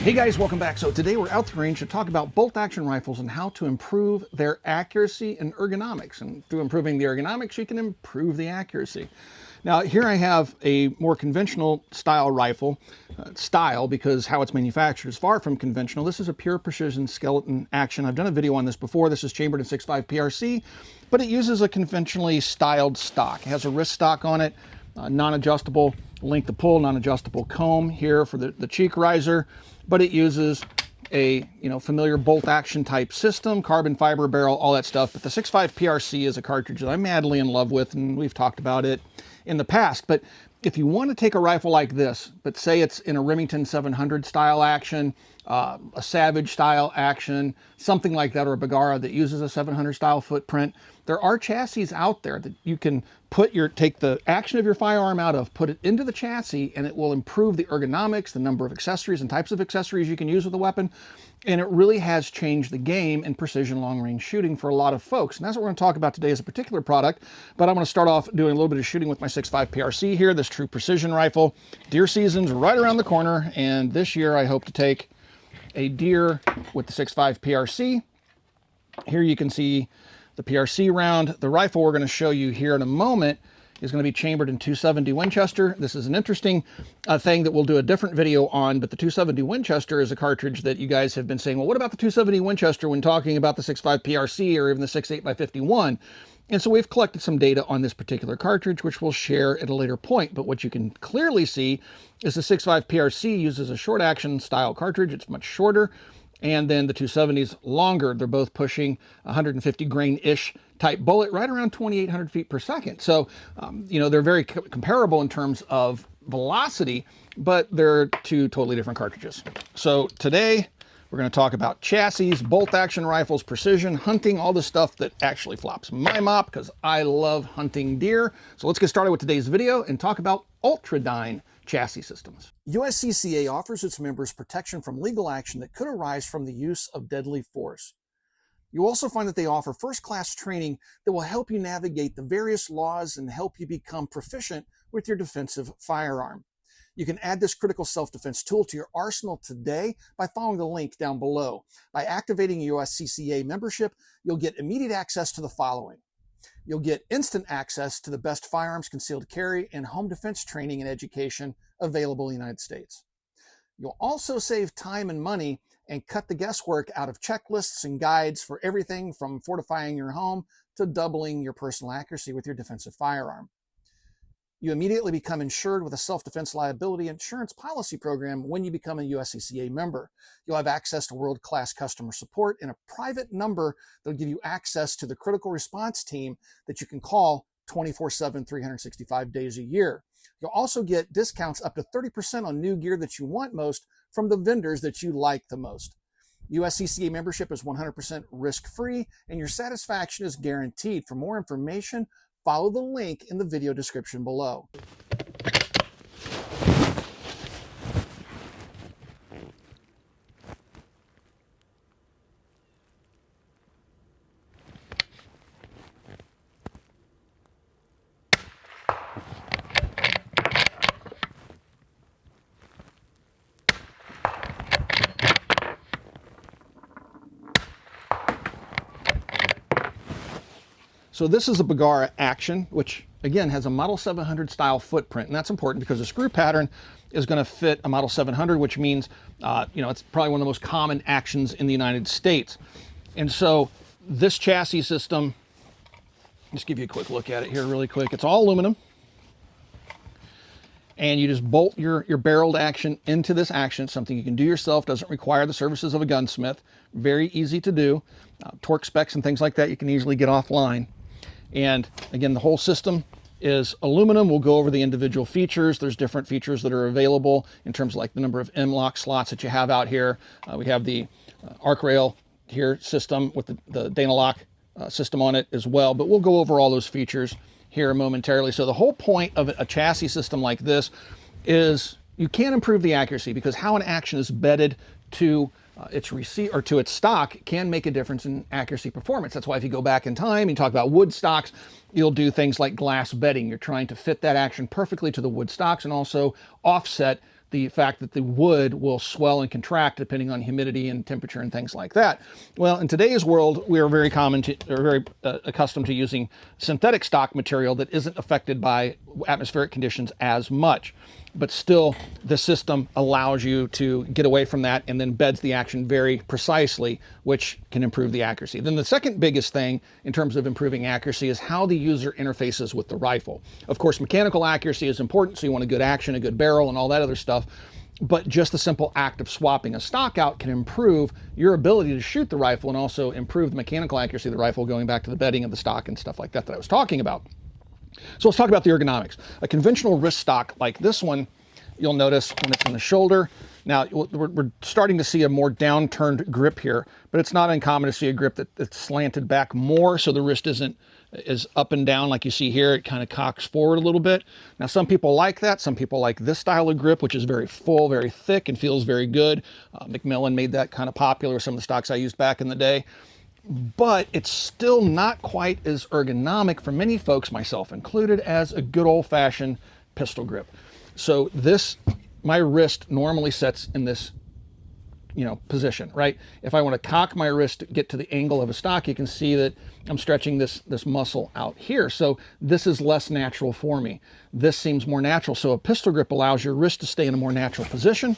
Hey guys, welcome back. So today we're out the range to talk about bolt action rifles and how to improve their accuracy and ergonomics. And through improving the ergonomics, you can improve the accuracy. Now here I have a more conventional style rifle, because how it's manufactured is far from conventional. This is a pure precision skeleton action. I've done a video on this before. This is chambered in 6.5 PRC, but it uses a conventionally styled stock. It has a wrist stock on it, non-adjustable length of pull, non-adjustable comb here for the cheek riser, but it uses a familiar bolt action type system, carbon fiber barrel, all that stuff. But the 6.5 PRC is a cartridge that I'm madly in love with, and we've talked about it in the past. But if you want to take a rifle like this, but say it's in a Remington 700 style action, a Savage style action, something like that, or a Bergara that uses a 700 style footprint, there are chassis out there that you can take the action of your firearm out of, put it into the chassis, and it will improve the ergonomics, the number of accessories and types of accessories you can use with the weapon. And it really has changed the game in precision long-range shooting for a lot of folks. And that's what we're going to talk about today as a particular product. But I'm going to start off doing a little bit of shooting with my 6.5 PRC here, this true precision rifle. Deer season's right around the corner, and this year I hope to take a deer with the 6.5 PRC. Here you can see the PRC round. The rifle we're going to show you here in a moment is going to be chambered in 270 Winchester. This is an interesting thing that we'll do a different video on, but the 270 Winchester is a cartridge that you guys have been saying, well, what about the 270 Winchester when talking about the 6.5 PRC or even the 6.8x51? And so we've collected some data on this particular cartridge, which we'll share at a later point. But what you can clearly see is the 6.5 PRC uses a short action style cartridge. It's much shorter. And then the 270's longer. They're both pushing 150 grain-ish type bullet, right around 2,800 feet per second. So, they're very comparable in terms of velocity, but they're two totally different cartridges. So today we're going to talk about chassis, bolt action rifles, precision, hunting, all the stuff that actually flops my mop because I love hunting deer. So let's get started with today's video and talk about Ultradyne chassis systems. USCCA offers its members protection from legal action that could arise from the use of deadly force. You'll also find that they offer first-class training that will help you navigate the various laws and help you become proficient with your defensive firearm. You can add this critical self-defense tool to your arsenal today by following the link down below. By activating USCCA membership, you'll get immediate access to the following. You'll get instant access to the best firearms, concealed carry, and home defense training and education available in the United States. You'll also save time and money and cut the guesswork out of checklists and guides for everything from fortifying your home to doubling your personal accuracy with your defensive firearm. You immediately become insured with a self-defense liability insurance policy program when you become a USCCA member. You'll have access to world-class customer support and a private number that'll give you access to the critical response team that you can call 24/7, 365 days a year. You'll also get discounts up to 30% on new gear that you want most from the vendors that you like the most. USCCA membership is 100% risk-free, and your satisfaction is guaranteed. For more information, follow the link in the video description below. So this is a Bergara Action, which again has a Model 700 style footprint, and that's important because the screw pattern is going to fit a Model 700, which means it's probably one of the most common actions in the United States. And so this chassis system, just give you a quick look at it here really quick. It's all aluminum, and you just bolt your barreled action into this action. It's something you can do yourself, doesn't require the services of a gunsmith. Very easy to do. Torque specs and things like that you can easily get offline. And again, the whole system is aluminum. We'll go over the individual features. There's different features that are available in terms of like the number of M-lock slots that you have out here. We have the arc rail here system with the Dynalock system on it as well. But we'll go over all those features here momentarily. So the whole point of a chassis system like this is you can improve the accuracy because how an action is bedded to its receipt or to its stock can make a difference in accuracy performance. That's why if you go back in time and talk about wood stocks, you'll do things like glass bedding. You're trying to fit that action perfectly to the wood stocks and also offset the fact that the wood will swell and contract depending on humidity and temperature and things like that. Well, in today's world, we are very accustomed to using synthetic stock material that isn't affected by atmospheric conditions as much. But still, the system allows you to get away from that and then beds the action very precisely, which can improve the accuracy. Then the second biggest thing in terms of improving accuracy is how the user interfaces with the rifle. Of course, mechanical accuracy is important, so you want a good action, a good barrel, and all that other stuff. But just the simple act of swapping a stock out can improve your ability to shoot the rifle and also improve the mechanical accuracy of the rifle, going back to the bedding of the stock and stuff like that I was talking about. So let's talk about the ergonomics. A conventional wrist stock like this one, you'll notice when it's in the shoulder. Now, we're starting to see a more downturned grip here, but it's not uncommon to see a grip that's slanted back more, so the wrist isn't as up and down like you see here. It kind of cocks forward a little bit. Now, some people like that. Some people like this style of grip, which is very full, very thick, and feels very good. Macmillan made that kind of popular with some of the stocks I used back in the day. But it's still not quite as ergonomic for many folks, myself included, as a good old-fashioned pistol grip. So my wrist normally sets in this, position, right? If I want to cock my wrist to get to the angle of a stock, you can see that I'm stretching this muscle out here. So this is less natural for me. This seems more natural. So a pistol grip allows your wrist to stay in a more natural position.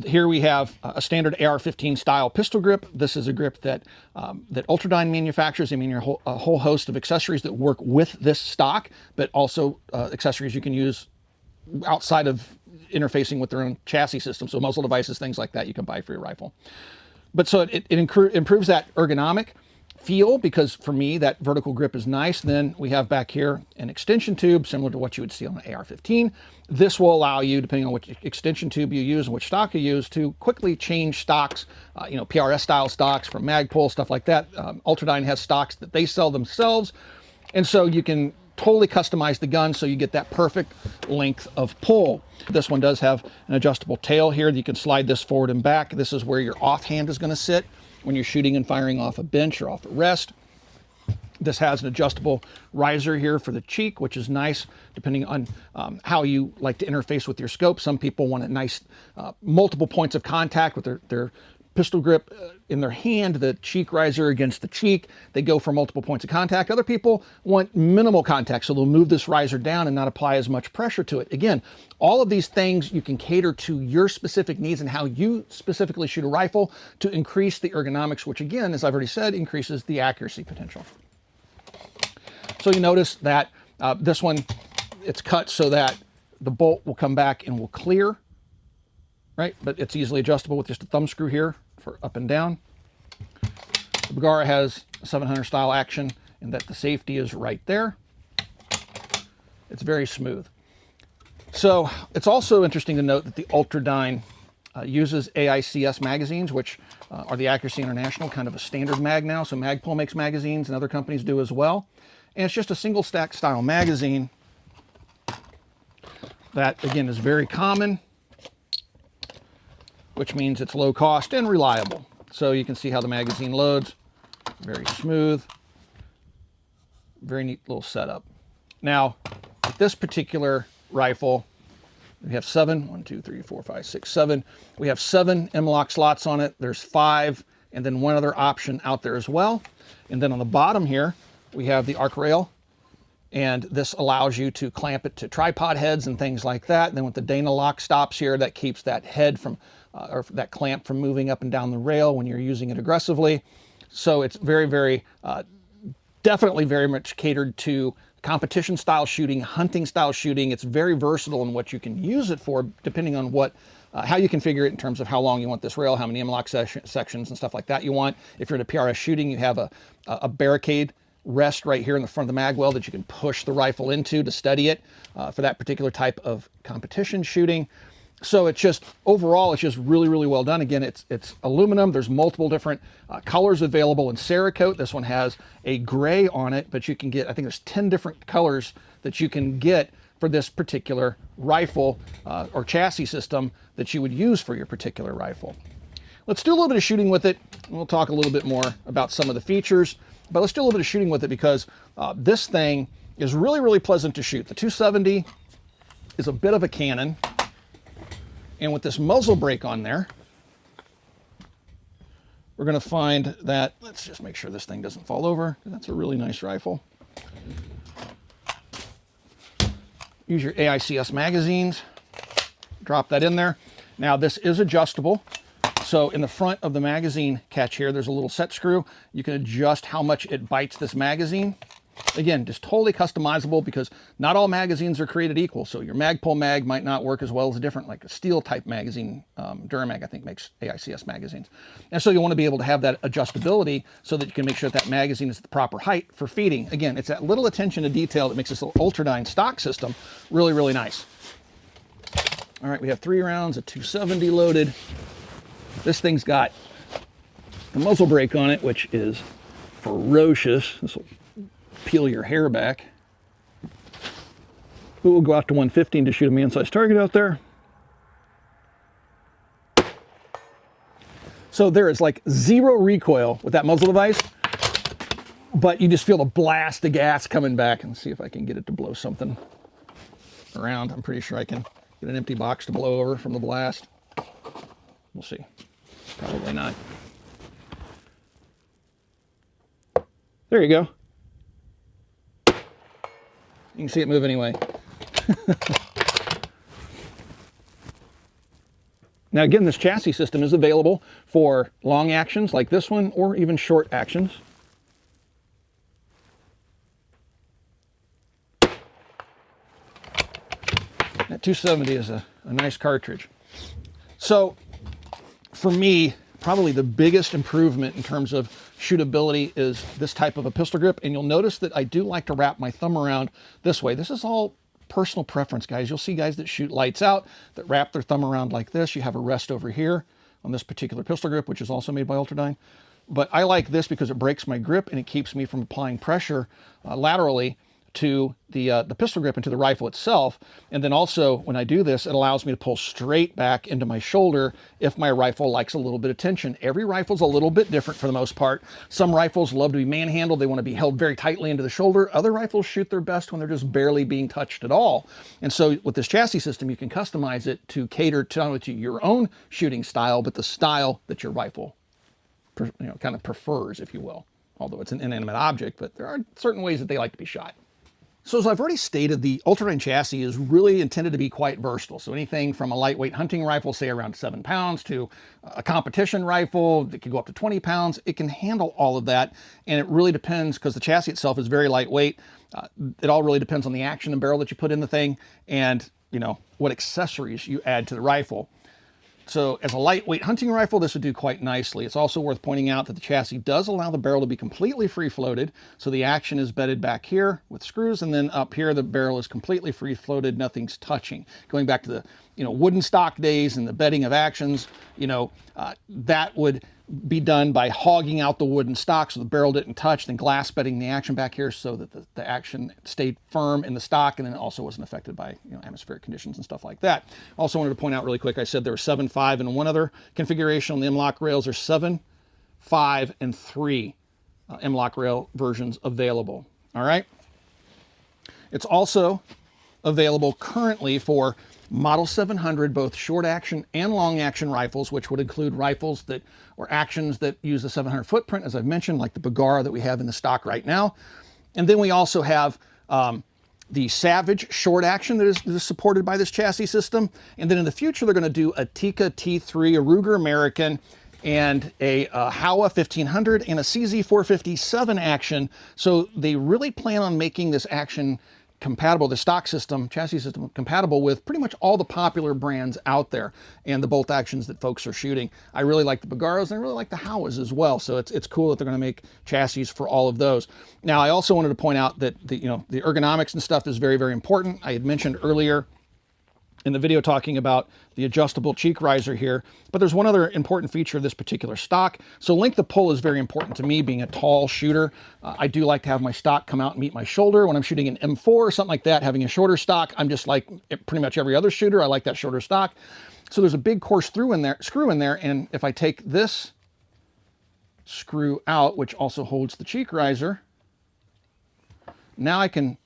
Here we have a standard AR-15 style pistol grip. This is a grip that Ultradyne manufactures. I mean, a whole host of accessories that work with this stock, but also accessories you can use outside of interfacing with their own chassis system. So muzzle devices, things like that you can buy for your rifle. But so it improves that ergonomic feel, because for me, that vertical grip is nice. Then we have back here an extension tube similar to what you would see on an AR-15. This will allow you, depending on which extension tube you use and which stock you use, to quickly change stocks, PRS style stocks from Magpul, stuff like that. Ultradyne has stocks that they sell themselves. And so you can totally customize the gun so you get that perfect length of pull. This one does have an adjustable tail here. You can slide this forward and back. This is where your offhand is going to sit when you're shooting and firing off a bench or off a rest. This has an adjustable riser here for the cheek, which is nice depending on how you like to interface with your scope. Some people want a nice multiple points of contact with their pistol grip in their hand, the cheek riser against the cheek. They go for multiple points of contact. Other people want minimal contact, so they'll move this riser down and not apply as much pressure to it. Again, all of these things you can cater to your specific needs and how you specifically shoot a rifle to increase the ergonomics, which again, as I've already said, increases the accuracy potential. So you notice that this one, it's cut so that the bolt will come back and will clear, right? But it's easily adjustable with just a thumb screw here for up and down. The Bergara has a 700 style action in that the safety is right there. It's very smooth. So it's also interesting to note that the Ultradyne uses AICS magazines, which are the Accuracy International, kind of a standard mag now. So Magpul makes magazines and other companies do as well. And it's just a single stack style magazine that, again, is very common, which means it's low cost and reliable. So you can see how the magazine loads. Very smooth. Very neat little setup. Now, with this particular rifle, we have 7. 1, 2, 3, 4, 5, 6, 7. We have 7 M-LOK slots on it. There's 5, and then one other option out there as well. And then on the bottom here, we have the arc rail. And this allows you to clamp it to tripod heads and things like that. And then with the Dana lock stops here, that keeps that head from, or that clamp from moving up and down the rail when you're using it aggressively. So it's very, very, definitely very much catered to competition style shooting, hunting style shooting. It's very versatile in what you can use it for, depending on what, how you configure it in terms of how long you want this rail, how many M-LOK sections and stuff like that you want. If you're in a PRS shooting, you have a barricade rest right here in the front of the mag well that you can push the rifle into to steady it for that particular type of competition shooting. So it's just, overall, it's just really, really well done. Again, it's aluminum. There's multiple different colors available in Cerakote. This one has a gray on it, but you can get, I think there's 10 different colors that you can get for this particular rifle or chassis system that you would use for your particular rifle. Let's do a little bit of shooting with it. We'll talk a little bit more about some of the features, but let's do a little bit of shooting with it because this thing is really, really pleasant to shoot. The 270 is a bit of a cannon. And with this muzzle brake on there, we're going to find that, let's just make sure this thing doesn't fall over. That's a really nice rifle. Use your AICS magazines, drop that in there. Now this is adjustable. So in the front of the magazine catch here, there's a little set screw. You can adjust how much it bites this magazine. Again, just totally customizable because not all magazines are created equal. So your Magpul mag might not work as well as a different, like a steel type magazine. Duramag, I think, makes AICS magazines. And so you want to be able to have that adjustability so that you can make sure that magazine is the proper height for feeding. Again, it's that little attention to detail that makes this little Ultradyne stock system really, really nice. All right, we have 3 rounds of 270 loaded. This thing's got a muzzle brake on it, which is ferocious. This will peel your hair back. We'll go out to 115 to shoot a man-sized target out there. So there is like 0 recoil with that muzzle device, but you just feel the blast of gas coming back. And see if I can get it to blow something around. I'm pretty sure I can get an empty box to blow over from the blast. We'll see. Probably not. There you go. You can see it move anyway. Now again, this chassis system is available for long actions like this one or even short actions. That 270 is a nice cartridge. So for me, probably the biggest improvement in terms of shootability is this type of a pistol grip. And you'll notice that I do like to wrap my thumb around this way. This is all personal preference, guys. You'll see guys that shoot lights out that wrap their thumb around like this. You have a rest over here on this particular pistol grip, which is also made by Ultradyne. But I like this because it breaks my grip and it keeps me from applying pressure laterally to the pistol grip and to the rifle itself. And then also when I do this, it allows me to pull straight back into my shoulder if my rifle likes a little bit of tension. Every rifle's a little bit different for the most part. Some rifles love to be manhandled. They want to be held very tightly into the shoulder. Other rifles shoot their best when they're just barely being touched at all. And so with this chassis system, you can customize it to cater to not only to your own shooting style, but the style that your rifle kind of prefers, if you will. Although it's an inanimate object, but there are certain ways that they like to be shot. So as I've already stated, the Ultradyne chassis is really intended to be quite versatile. So anything from a lightweight hunting rifle, say around 7 pounds, to a competition rifle that can go up to 20 pounds, it can handle all of that. And it really depends, because the chassis itself is very lightweight. It all really depends on the action and barrel that you put in the thing and, what accessories you add to the rifle. So as a lightweight hunting rifle, this would do quite nicely. It's also worth pointing out that the chassis does allow the barrel to be completely free-floated. So the action is bedded back here with screws, and then up here the barrel is completely free-floated, nothing's touching. Going back to the wooden stock days and the bedding of actions, that would be done by hogging out the wooden stock so the barrel didn't touch, then glass bedding the action back here so that the action stayed firm in the stock and then also wasn't affected by atmospheric conditions and stuff like that. Also wanted to point out really quick, I said there were 7, 5, and one other configuration on the M-LOK rails. There's 7, 5, and 3 M-LOK rail versions available. All right. It's also available currently for Model 700, both short action and long action rifles, which would include rifles that or actions that use the 700 footprint, as I've mentioned, like the Bagara that we have in the stock right now. And then we also have the Savage short action that is supported by this chassis system. And then in the future, they're going to do a Tikka T3, a Ruger American, and a Howa 1500 and a CZ 457 action. So they really plan on making this action compatible, the stock system, chassis system, compatible with pretty much all the popular brands out there and the bolt actions that folks are shooting. I really like the Bagaras and I really like the Howas as well. So it's cool that they're going to make chassis for all of those. Now, I also wanted to point out that the ergonomics and stuff is very, very important. I had mentioned earlier in the video talking about the adjustable cheek riser here, but there's one other important feature of this particular stock. So length of pull is very important to me, being a tall shooter. I do like to have my stock come out and meet my shoulder. When I'm shooting an M4 or something like that, having a shorter stock, I'm just like pretty much every other shooter. I like that shorter stock. So there's a big coarse screw in there, and if I take this screw out, which also holds the cheek riser, now I can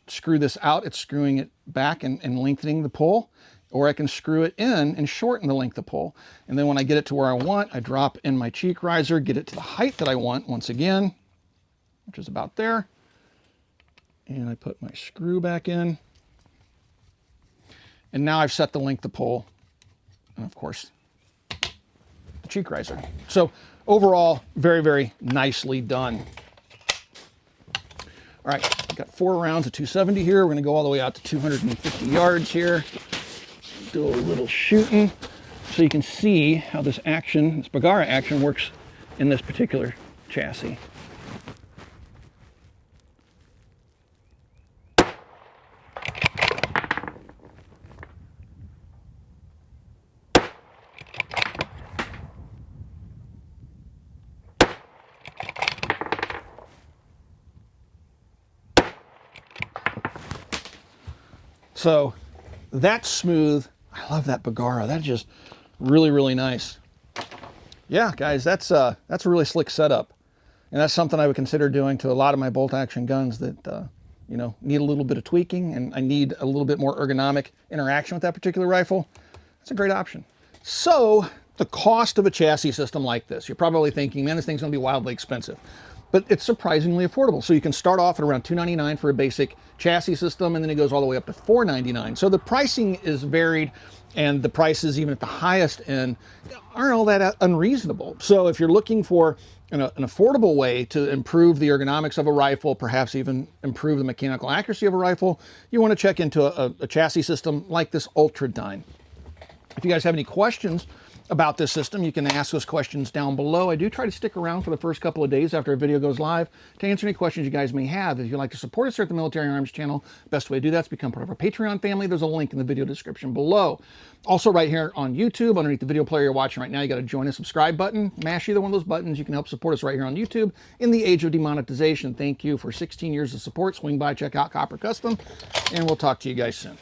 screw this out. It's screwing it back and lengthening the pull. or I can screw it in and shorten the length of pull. And then when I get it to where I want, I drop in my cheek riser, get it to the height that I want once again, which is about there. And I put my screw back in. And now I've set the length of pull, and of course, the cheek riser. So overall, very, very nicely done. All right, I've got 4 rounds of 270 here. We're gonna go all the way out to 250 yards here. Do a little shooting so you can see how this action, this Bergara action works in this particular chassis. So that's smooth. I love that Bergara. That's just really, really nice. Yeah, guys, that's a really slick setup. And that's something I would consider doing to a lot of my bolt action guns that, you know, need a little bit of tweaking, and I need a little bit more ergonomic interaction with that particular rifle. That's a great option. So the cost of a chassis system like this, you're probably thinking, man, this thing's gonna be wildly expensive. But it's surprisingly affordable. So you can start off at around $299 for a basic chassis system, and then it goes all the way up to $499. So the pricing is varied, and the prices, even at the highest end, aren't all that unreasonable. So if you're looking for an affordable way to improve the ergonomics of a rifle, perhaps even improve the mechanical accuracy of a rifle, you want to check into a chassis system like this Ultradyne. If you guys have any questions about this system, you can ask those questions down below. I do try to stick around for the first couple of days after a video goes live to answer any questions you guys may have. If you'd like to support us here at the Military Arms channel, best way to do that is become part of our Patreon family. There's a link in the video description below. Also right here on YouTube, underneath the video player you're watching right now, you got to join a subscribe button. Mash either one of those buttons. You can help support us right here on YouTube in the age of demonetization. Thank you for 16 years of support. Swing by, check out Copper Custom, and we'll talk to you guys soon.